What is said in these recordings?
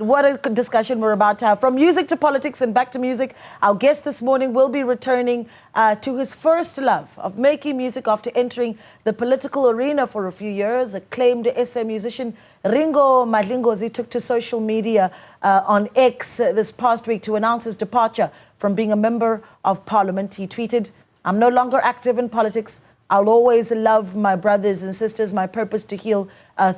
What a discussion we're about to have. From music to politics and back to music, our guest this morning will be returning to his first love of making music after entering the political arena for a few years. Acclaimed SA musician Ringo Madlingozi took to social media on X this past week to announce his departure from being a member of Parliament. He tweeted, "I'm no longer active in politics. I'll always love my brothers and sisters. My purpose to heal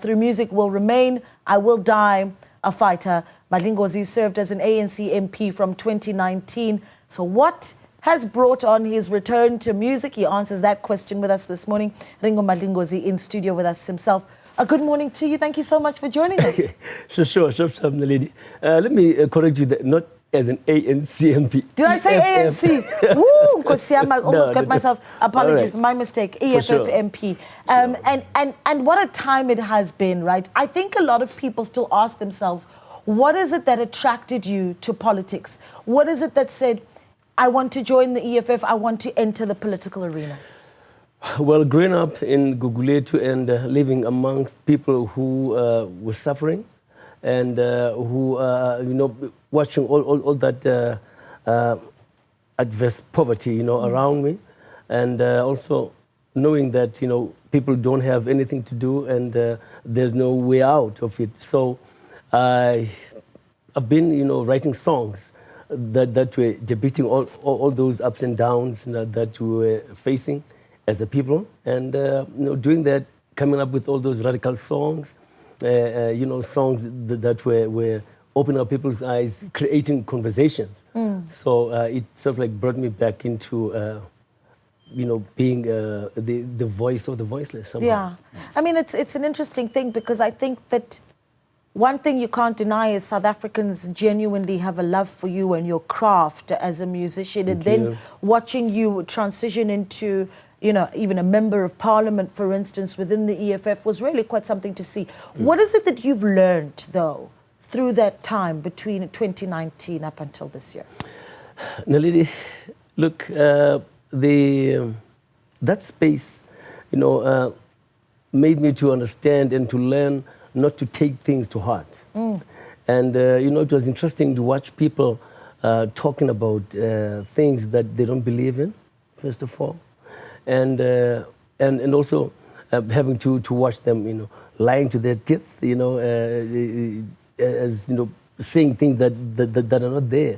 through music will remain. I will die a fighter." Malingo served as an ANC MP from 2019. So what has brought on his return to music? He answers that question with us this morning. Ringo Madlingozi in studio with us himself. A good morning to you. Thank you so much for joining us. Sure, Naledi. Let me correct you, that not as an ANC MP. Did I say ANC? Woo, I almost got myself. Apologies, right. My mistake. EFF MP. And what a time it has been, right? I think a lot of people still ask themselves, what is it that attracted you to politics? What is it that said, I want to join the EFF, I want to enter the political arena? Well, growing up in Guguletu and living amongst people who were suffering and who, watching all that adverse poverty, around me, and also knowing that, people don't have anything to do and there's no way out of it. So I've been, writing songs that were depicting all those ups and downs that we were facing as a people, and doing that, coming up with all those radical songs, songs that were opening up people's eyes, creating conversations. So it sort of like brought me back into, being the voice of the voiceless somehow. Yeah, I mean, it's an interesting thing because I think that one thing you can't deny is South Africans genuinely have a love for you and your craft as a musician. And then watching you transition into, even a member of Parliament, for instance, within the EFF was really quite something to see. What is it that you've learned, though, through that time between 2019 up until this year? Naledi, look, that space, made me to understand and to learn not to take things to heart. And, it was interesting to watch people talking about things that they don't believe in, first of all. And also having to watch them, lying to their teeth, as saying things that are not there.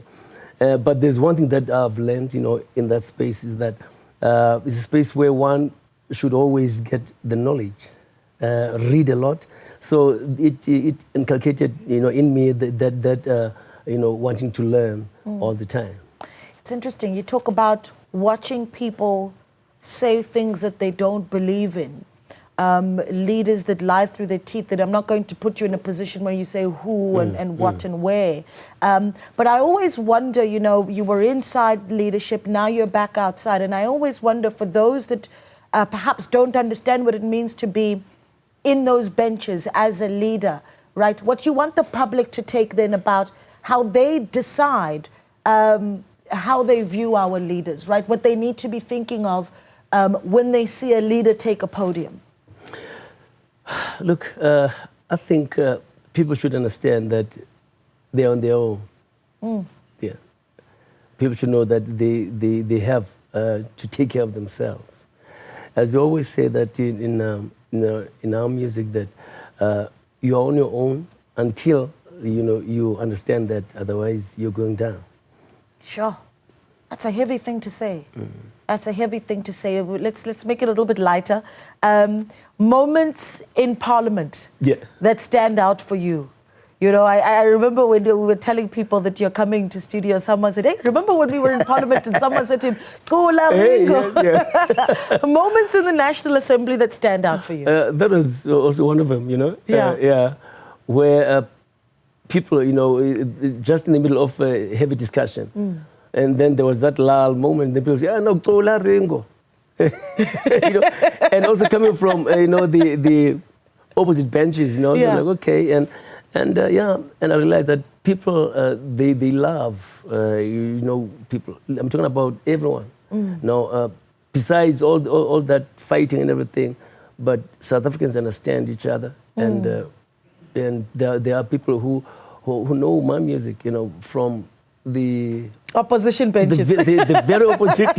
But there's one thing that I've learned, in that space is that it's a space where one should always get the knowledge, read a lot. So it inculcated, in me that wanting to learn all the time. It's interesting. You talk about watching people say things that they don't believe in. Leaders that lie through their teeth, that I'm not going to put you in a position where you say who and what and where. But I always wonder, you were inside leadership, now you're back outside. And I always wonder for those that perhaps don't understand what it means to be in those benches as a leader, right? What you want the public to take then about how they decide how they view our leaders, right? What they need to be thinking of when they see a leader take a podium. Look, I think people should understand that they're on their own. Yeah. People should know that they have to take care of themselves. As we always say that in our music, that you're on your own until you understand that, otherwise you're going down. Sure. That's a heavy thing to say. That's a heavy thing to say. Let's make it a little bit lighter. Moments in Parliament that stand out for you. I remember when we were telling people that you're coming to studio, someone said, hey, remember when we were in Parliament and someone said to him, Kola Ringo. Moments in the National Assembly that stand out for you. That was also one of them, where people, just in the middle of a heavy discussion. And then there was that lull moment, and people say, no, Kola Ringo. And also coming from, the opposite benches, like, okay. And I realized that people, they love, people. I'm talking about everyone. Besides all that fighting and everything, but South Africans understand each other. And there are people who who know my music, you know, from the opposition benches. The very opposition.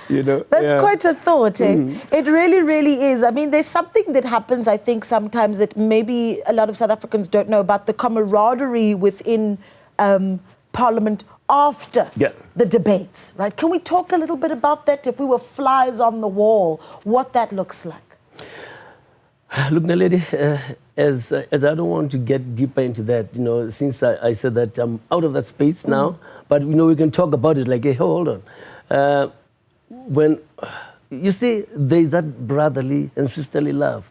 You know, that's quite a thought. It really, really is. I mean, there's something that happens, I think, sometimes that maybe a lot of South Africans don't know about the camaraderie within Parliament after the debates, right? Can we talk a little bit about that? If we were flies on the wall, what that looks like? Look, Naledi, as I don't want to get deeper into that, you know, since I said that I'm out of that space now, but, you know, we can talk about it like, hey, hold on. When, you see, there's that brotherly and sisterly love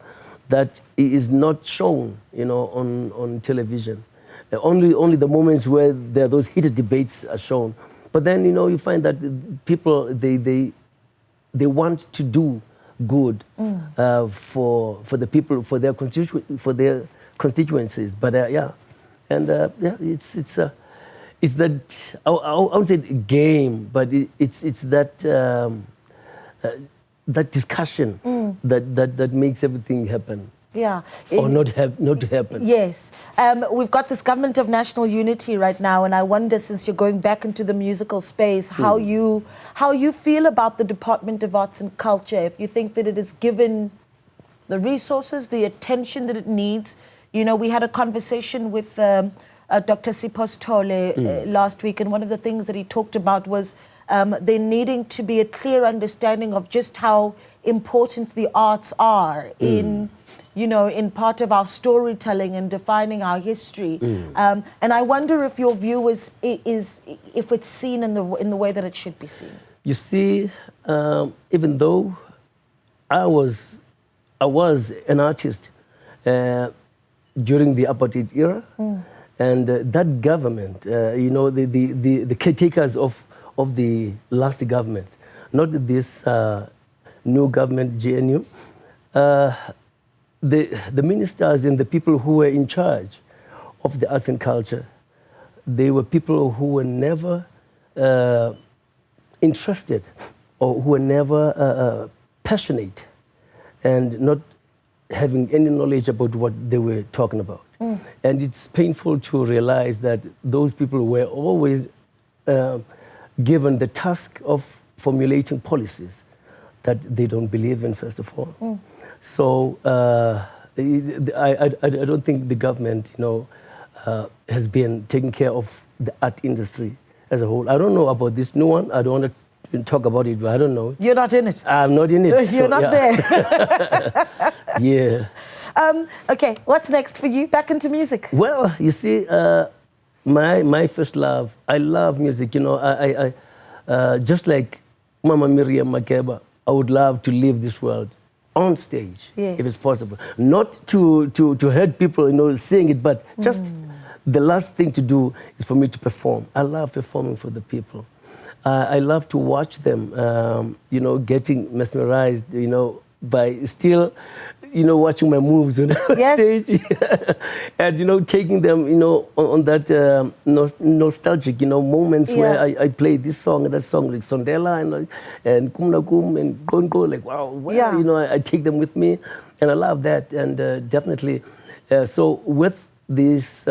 that is not shown, you know, on television. Only the moments where there are those heated debates are shown. But then, you know, you find that people, they want to do good for the people, for their constituencies. But yeah, and yeah, it's that I won't say game, but it's that that discussion that makes everything happen. Yeah. Or not to happen. Yes. We've got this government of national unity right now, and I wonder, since you're going back into the musical space, how you feel about the Department of Arts and Culture, if you think that it is given the resources, the attention that it needs. You know, we had a conversation with Dr. Sipos Tole last week, and one of the things that he talked about was there needing to be a clear understanding of just how important the arts are in, you know, in part of our storytelling and defining our history. And I wonder if your view is if it's seen in the way that it should be seen. You see, even though I was an artist during the apartheid era, and that government, you know, the caretakers of the last government, not this new government, GNU, the ministers and the people who were in charge of the arts and culture, they were people who were never interested or who were never passionate and not having any knowledge about what they were talking about. And it's painful to realize that those people were always given the task of formulating policies that they don't believe in, first of all. So I don't think the government, you know, has been taking care of the art industry as a whole. I don't know about this new one. I don't want to talk about it, but I don't know. You're not in it. I'm not in it. You're not there. Yeah. Okay, what's next for you? Back into music. Well, you see, my first love, I love music. You know, I just like Mama Miriam Makeba, I would love to leave this world on stage, if it's possible. Not to hurt people, you know, seeing it, but just the last thing to do is for me to perform. I love performing for the people. I love to watch them, you know, getting mesmerized, you know, by still, you know, watching my moves on stage. And, you know, taking them, you know, on that nostalgic, you know, moments where I play this song and that song, like Sondela and Kum Na Kum and Gongo, like, wow, you know, I take them with me. And I love that. And definitely, so with this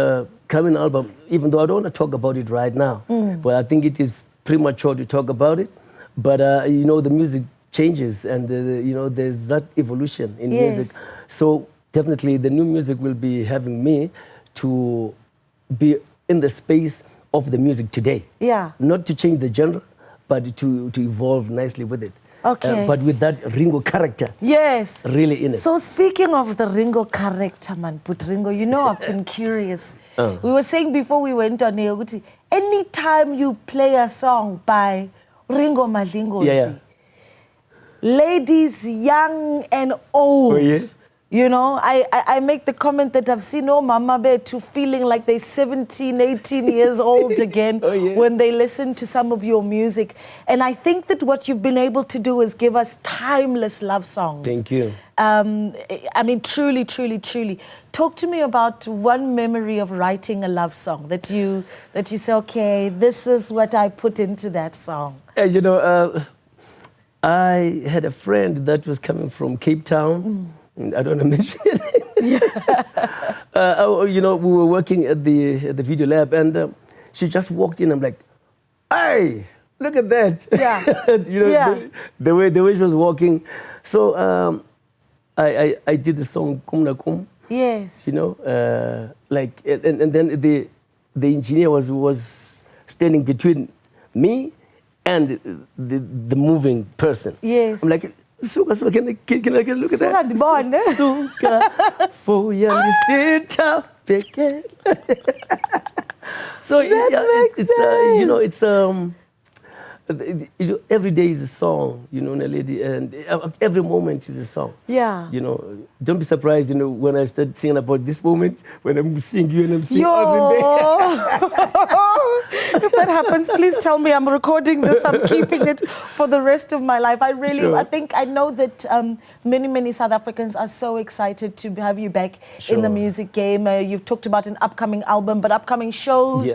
coming album, even though I don't want to talk about it right now, but I think it is premature to talk about it. But, you know, the music changes and, you know, there's that evolution in music. So definitely the new music will be having me to be in the space of the music today. Not to change the genre, but to evolve nicely with it. Okay. But with that Ringo character. Really in it. So speaking of the Ringo character, man, put Ringo, you know, I've been curious. We were saying before we went on here, anytime you play a song by Ringo Madlingozi, ladies young and old, you know, I make the comment that I've seen Mama Bear to feeling like they're 17, 18 years old again when they listen to some of your music. And I think that what you've been able to do is give us timeless love songs. Thank you. I mean, truly, truly, truly. Talk to me about one memory of writing a love song that you say, okay, this is what I put into that song. You know, I had a friend that was coming from Cape Town. I don't want to mention it. You know, we were working at the video lab, and she just walked in. I'm like, "Hey, look at that!" Yeah. You know, Yeah. the way she was walking. So I did the song "Kum Na Kum." Yes. You know, like, and then the engineer was standing between me and the moving person. Yes. I'm like, Suka, can I look at that? Suka ndibone. Suka, for yalisita peke. So it's you know, it's every day is a song, you know, Naledi, and every moment is a song. Yeah. You know, don't be surprised, you know, when I start singing about this moment, when I'm seeing you and I'm singing every day. If that happens, please tell me. I'm recording this. I'm keeping it for the rest of my life. I really, Sure. I know that many South Africans are so excited to have you back in the music game. You've talked about an upcoming album, but upcoming shows,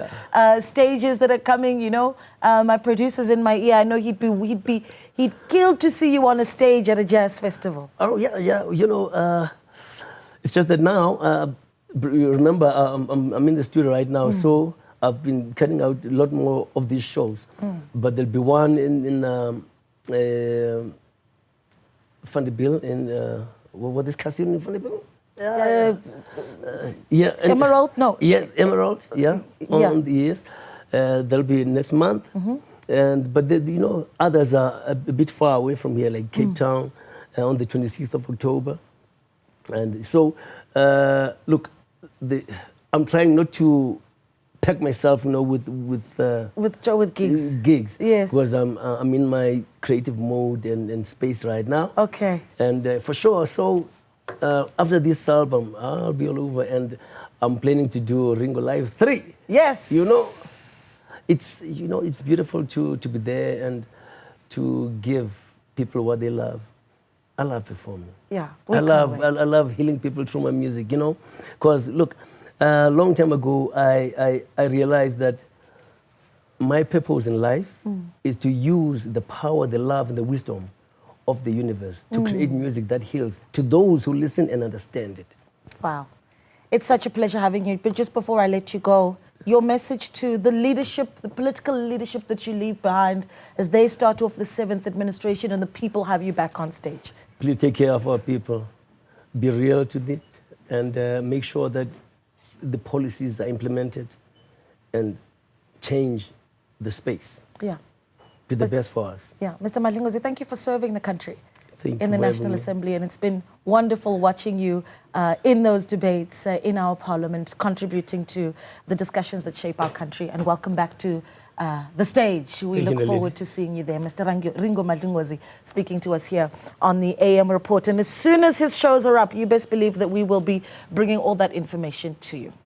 stages that are coming, you know. My producer's in my ear. I know he'd kill to see you on a stage at a jazz festival. Oh, yeah. You know, it's just that now, you remember, I'm in the studio right now, so I've been cutting out a lot more of these shows. But there'll be one in Vanderbilt, in what is casino in Vanderbilt? Yeah. Emerald? No. Yeah, Emerald, yeah. On the years. That'll be next month. But you know, others are a bit far away from here, like Cape Town, on the 26th of October. And so, look, I'm trying not to pack myself, you know, with gigs. Yes. Because I'm in my creative mode and space right now. Okay. And for sure, so after this album, I'll be all over, and I'm planning to do Ringo Live 3. Yes. You know, it's beautiful to be there and to give people what they love. I love performing. Yeah. I love healing people through my music, you know. Because look, a long time ago, I realized that my purpose in life is to use the power, the love, and the wisdom of the universe to create music that heals to those who listen and understand it. Wow. It's such a pleasure having you. But just before I let you go, your message to the leadership, the political leadership that you leave behind as they start off the 7th administration and the people have you back on stage. Please take care of our people. Be real to it, and make sure that the policies are implemented and change the space. Yeah. To the best for us. Yeah. Mr. Madlingozi, thank you for serving the country in the for National having me. Assembly, and it's been wonderful watching you in those debates in our parliament, contributing to the discussions that shape our country. And welcome back to the stage. We look forward to seeing you there. Mr. Ringo Madlingozi speaking to us here on the AM Report. And as soon as his shows are up, you best believe that we will be bringing all that information to you.